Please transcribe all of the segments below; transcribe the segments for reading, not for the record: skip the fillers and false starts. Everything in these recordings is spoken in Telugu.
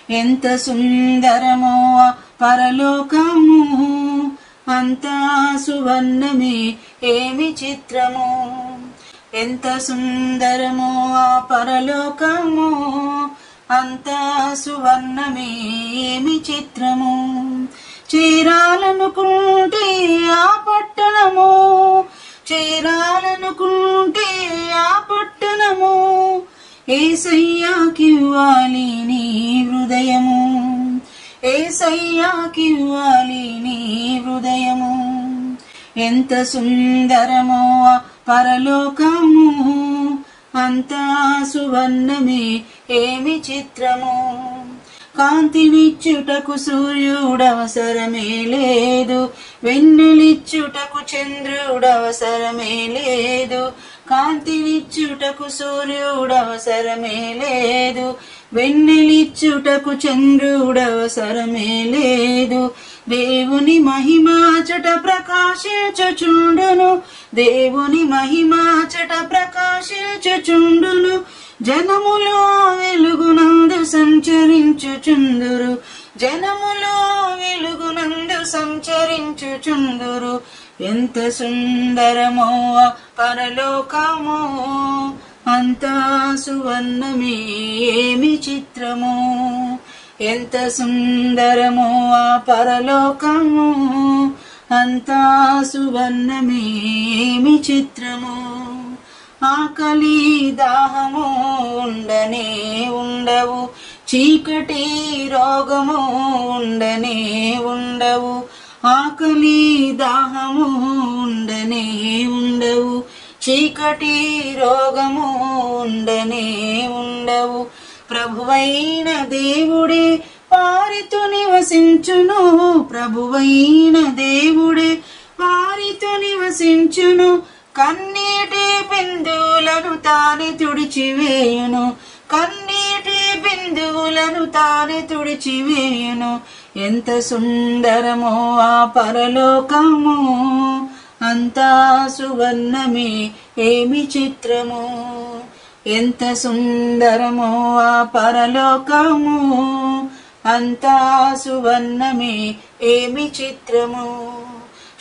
ఎంత సుందరమో ఆ పరలోకము, అంతా సువర్ణమే ఏమి చిత్రము. ఎంత సుందరమో ఆ పరలోకము, అంతా సువర్ణమే ఏమి చిత్రము. చేరాలనుకుంటే ఆ పట్టణము, చేరాలనుకుంటే ఆ పట్టణము, యేసయ్యాకివ్వాలి నీ హృదయము, యేసయ్యాకివ్వాలి నీ హృదయము. ఎంత సుందరమో ఆ పరలోకము, అంతా సువర్ణమే ఏమి చిత్రము. కాంతినిచ్చుటకు సూర్యుడవసరమే లేదు, వెన్నెలిచ్చుటకు చంద్రుడవసరమే లేదు. కాంతినిచ్చుటకు సూర్యుడవసరమే లేదు, వెన్నెలిచ్చుటకు చంద్రుడవసరమే లేదు. దేవుని మహిమాచట ప్రకాశించుచుండును, దేవుని మహిమాచట ప్రకాశించుచుండును. జనములో వెలుగునందు సంచరించుచుందురు, జనములో వెలుగునందు సంచరించుచుందురు. ఎంత సుందరమో ఆ పరలోకము, అంతా సువర్ణమే ఏమి చిత్రము. ఎంత సుందరమో ఆ పరలోకము, అంతా సువర్ణమే ఏమి చిత్రము. ఆకలి దాహము ఉండనే ఉండవు, చీకటి రోగము ఉండనే ఉండవు. ఆకలి దాహము ఉండనే ఉండవు, చీకటి రోగము ఉండనే ఉండవు. ప్రభువైన దేవుడే వారితో నివసించును, ప్రభువైన దేవుడే వారితో నివసించును. కన్నీటి బిందువులను తానే తుడిచివేయును, కన్నీటి బిందువులను తానే తుడిచివేయును. ఎంత సుందరమో ఆ పరలోకము, అంతా సువర్ణమే ఏమి చిత్రము. ఎంత సుందరమో ఆ పరలోకము, అంతా సువర్ణమే ఏమి చిత్రము.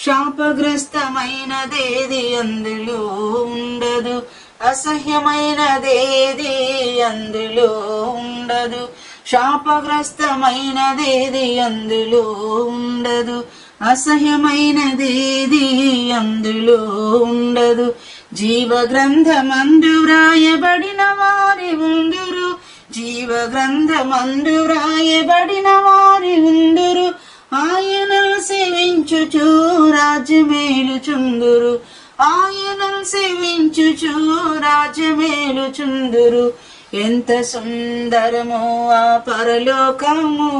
శాపగ్రస్తమైనదేది అందులో ఉండదు, అసహ్యమైనదేది అందులో ఉండదు. శాపగ్రస్తమైనదేది అందులో ఉండదు, అసహ్యమైనదేది అందులో ఉండదు. జీవగ్రంథమందు వ్రాయబడిన వారి ఉందురు, జీవగ్రంథమందు వ్రాయబడిన వారి ఉందురు. ఆయనను సేవించుచు రాజ్యమేలుచుందురు, ఆయనను సేవించుచు రాజ్యమేలుచుందురు. ఎంత సుందరమో ఆ పరలోకము,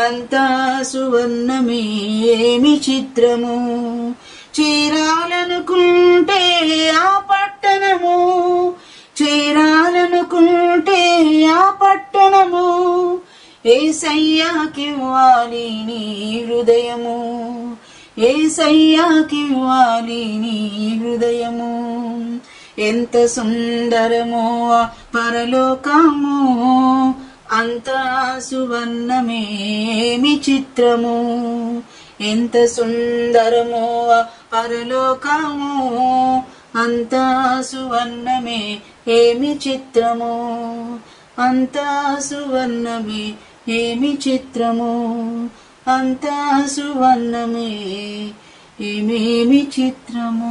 అంతా సువర్ణమే ఏమి చిత్రము. చేరాలనుకుంటే ఆ పట్టణము, చేరాలనుకుంటే ఆ పట్టణము, యేసయ్యాకివ్వాలి నీ హృదయము, యేసయ్యాకివ్వాలి నీ హృదయము. ఎంత సుందరమో ఆ పరలోకము, అంతా సువర్ణమే ఏమి చిత్రము. ఎంత సుందరమో ఆ పరలోకము, అంతా సువర్ణమే ఏమి చిత్రము. అంతా సువర్ణమే ఏమి చిత్రము, అంతా సువర్ణమే ఏమేమి చిత్రము.